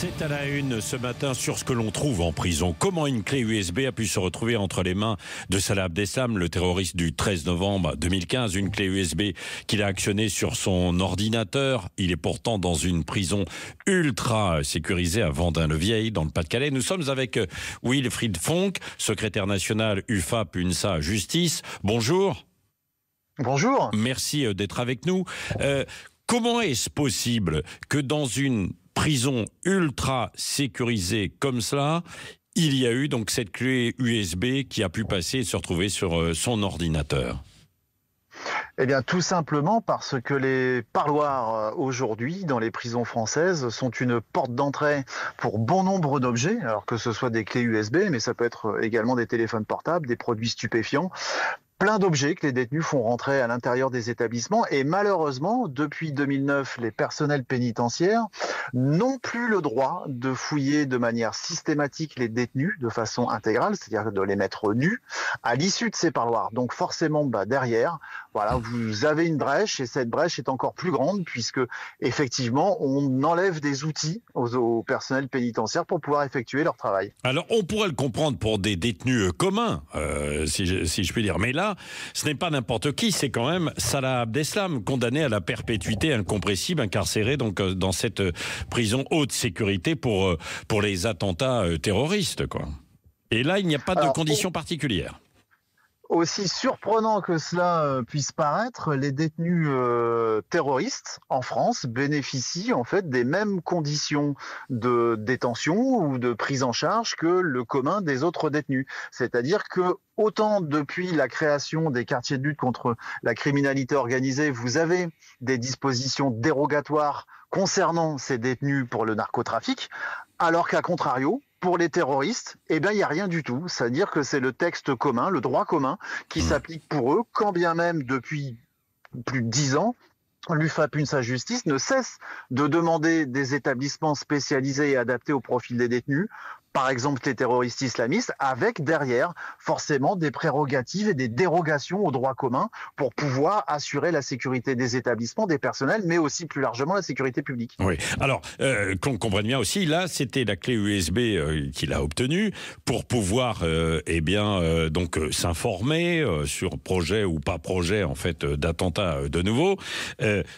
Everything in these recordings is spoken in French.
C'est à la une ce matin sur ce que l'on trouve en prison. Comment une clé USB a pu se retrouver entre les mains de Salah Abdeslam, le terroriste du 13 novembre 2015. Une clé USB qu'il a actionnée sur son ordinateur. Il est pourtant dans une prison ultra sécurisée à Vendin-le-Vieil, dans le Pas-de-Calais. Nous sommes avec Wilfried Fonck, secrétaire national UFAP UNSA Justice. Bonjour. Bonjour. Merci d'être avec nous. Comment est-ce possible que dans une prison ultra sécurisée comme cela, il y a eu donc cette clé USB qui a pu passer et se retrouver sur son ordinateur? Eh bien, tout simplement parce que les parloirs aujourd'hui dans les prisons françaises sont une porte d'entrée pour bon nombre d'objets, alors que ce soit des clés USB, mais ça peut être également des téléphones portables, des produits stupéfiants. Plein d'objets que les détenus font rentrer à l'intérieur des établissements et malheureusement, depuis 2009, les personnels pénitentiaires n'ont plus le droit de fouiller de manière systématique les détenus de façon intégrale, c'est-à-dire de les mettre nus à l'issue de ces parloirs. Donc forcément, derrière, voilà, vous avez une brèche et cette brèche est encore plus grande puisque effectivement, on enlève des outils aux personnels pénitentiaires pour pouvoir effectuer leur travail. Alors, on pourrait le comprendre pour des détenus communs, si je puis dire, mais là, ce n'est pas n'importe qui, c'est quand même Salah Abdeslam, condamné à la perpétuité incompressible, incarcéré donc dans cette prison haute sécurité pour les attentats terroristes, quoi. Et là, il n'y a pas de conditions particulières. Aussi surprenant que cela puisse paraître, les détenus terroristes en France bénéficient en fait des mêmes conditions de détention ou de prise en charge que le commun des autres détenus. C'est-à-dire que autant depuis la création des quartiers de lutte contre la criminalité organisée, vous avez des dispositions dérogatoires concernant ces détenus pour le narcotrafic, alors qu'à contrario, pour les terroristes, eh bien, il n'y a rien du tout. C'est-à-dire que c'est le texte commun, le droit commun, qui s'applique pour eux, quand bien même depuis plus de 10 ans, l'UFAP UNSA Justice ne cesse de demander des établissements spécialisés et adaptés au profil des détenus, par exemple les terroristes islamistes, avec derrière forcément des prérogatives et des dérogations au droit commun pour pouvoir assurer la sécurité des établissements, des personnels, mais aussi plus largement la sécurité publique. Oui, alors qu'on comprenne bien aussi, là c'était la clé USB qu'il a obtenue pour pouvoir donc s'informer sur projet ou pas projet en fait d'attentat de nouveau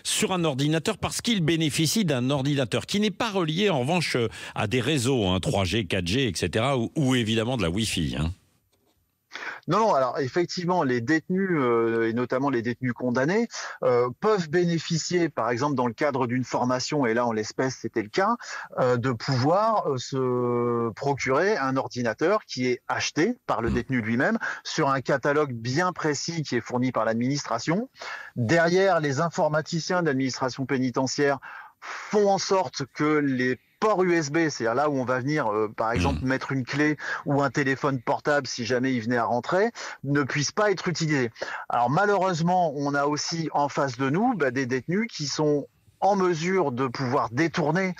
sur un ordinateur, parce qu'il bénéficie d'un ordinateur qui n'est pas relié en revanche à des réseaux 3G, 4G, etc. ou évidemment de la Wi-Fi. Non, alors effectivement, les détenus, et notamment les détenus condamnés, peuvent bénéficier, par exemple dans le cadre d'une formation, et là en l'espèce c'était le cas, de pouvoir se procurer un ordinateur qui est acheté par le détenu lui-même sur un catalogue bien précis qui est fourni par l'administration. Derrière, les informaticiens de l'administration pénitentiaire font en sorte que les ports USB, c'est-à-dire là où on va venir, par exemple, mettre une clé ou un téléphone portable si jamais il venait à rentrer, ne puissent pas être utilisés. Alors malheureusement, on a aussi en face de nous des détenus qui sont en mesure de pouvoir détourner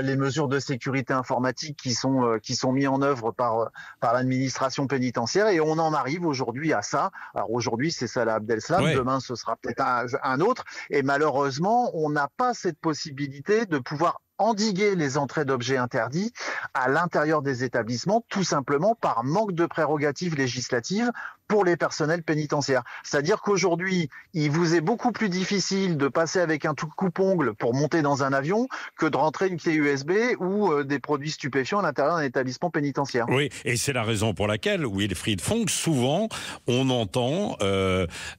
les mesures de sécurité informatique qui sont mis en œuvre par l'administration pénitentiaire, et on en arrive aujourd'hui à ça. Alors aujourd'hui c'est Salah Abdeslam, demain ce sera peut-être un autre, et malheureusement on n'a pas cette possibilité de pouvoir endiguer les entrées d'objets interdits à l'intérieur des établissements, tout simplement par manque de prérogatives législatives pour les personnels pénitentiaires. C'est-à-dire qu'aujourd'hui, il vous est beaucoup plus difficile de passer avec un tout coupe-ongle pour monter dans un avion que de rentrer une clé USB ou des produits stupéfiants à l'intérieur d'un établissement pénitentiaire. Oui, et c'est la raison pour laquelle, Wilfried Fonck, souvent, on entend,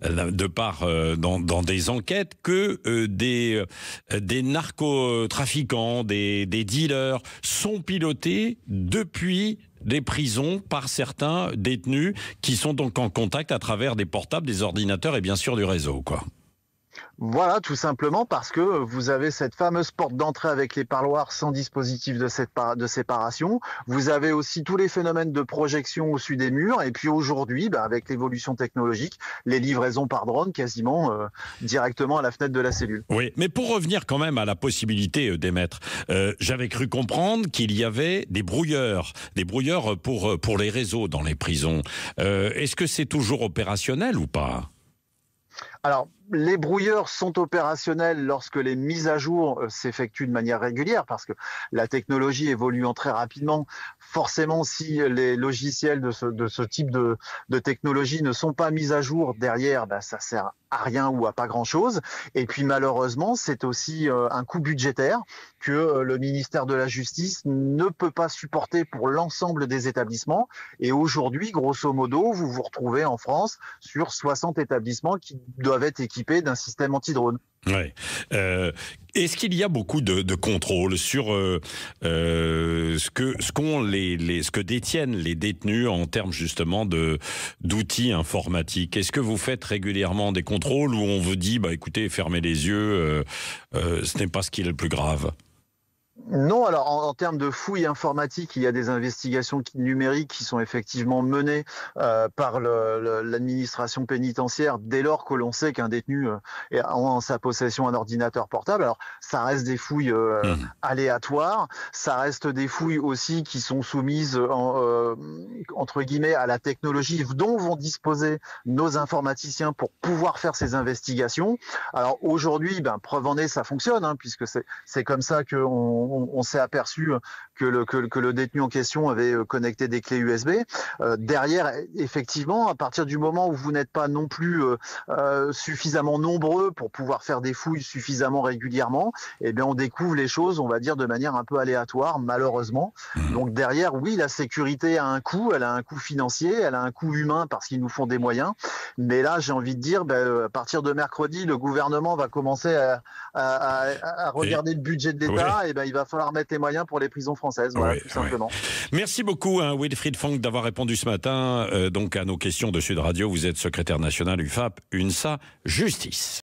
dans des enquêtes, que des narcotrafiquants, des dealers sont pilotés depuis des prisons par certains détenus qui sont donc en contact à travers des portables, des ordinateurs et bien sûr du réseau, quoi. Voilà, tout simplement parce que vous avez cette fameuse porte d'entrée avec les parloirs sans dispositif de séparation. Vous avez aussi tous les phénomènes de projection au-dessus des murs. Et puis aujourd'hui, avec l'évolution technologique, les livraisons par drone quasiment directement à la fenêtre de la cellule. Oui, mais pour revenir quand même à la possibilité d'émettre, j'avais cru comprendre qu'il y avait des brouilleurs pour les réseaux dans les prisons. Est-ce que c'est toujours opérationnel ou pas ? Alors, les brouilleurs sont opérationnels lorsque les mises à jour s'effectuent de manière régulière, parce que la technologie évoluant très rapidement. Forcément, si les logiciels de ce type de technologie ne sont pas mis à jour derrière, ben, ça sert à rien ou à pas grand-chose. Et puis malheureusement, c'est aussi un coût budgétaire que le ministère de la Justice ne peut pas supporter pour l'ensemble des établissements. Et aujourd'hui, grosso modo, vous vous retrouvez en France sur 60 établissements qui doivent être équipés d'un système anti-drone. Ouais. Est-ce qu'il y a beaucoup de contrôle sur ce que détiennent les détenus en termes justement d'outils informatiques? Est-ce que vous faites régulièrement des contrôles où on vous dit bah écoutez, fermez les yeux, ce n'est pas ce qui est le plus grave? Non, alors en termes de fouilles informatiques, il y a des investigations numériques qui sont effectivement menées par l'administration pénitentiaire dès lors que l'on sait qu'un détenu a en sa possession un ordinateur portable. Alors ça reste des fouilles aléatoires, ça reste des fouilles aussi qui sont soumises entre guillemets à la technologie dont vont disposer nos informaticiens pour pouvoir faire ces investigations. Alors aujourd'hui, preuve en est, ça fonctionne, puisque c'est comme ça on s'est aperçu que le détenu en question avait connecté des clés USB. Derrière, effectivement, à partir du moment où vous n'êtes pas non plus suffisamment nombreux pour pouvoir faire des fouilles suffisamment régulièrement, eh bien, on découvre les choses, on va dire, de manière un peu aléatoire, malheureusement. Donc derrière, oui, la sécurité a un coût, elle a un coût financier, elle a un coût humain parce qu'ils nous font des moyens. Mais là, j'ai envie de dire, à partir de mercredi, le gouvernement va commencer à regarder le budget de l'État, et il va falloir mettre les moyens pour les prisons françaises, voilà, tout simplement. Merci beaucoup, Wilfried Fonck, d'avoir répondu ce matin donc à nos questions de Sud Radio. Vous êtes secrétaire national UFAP, UNSA, Justice.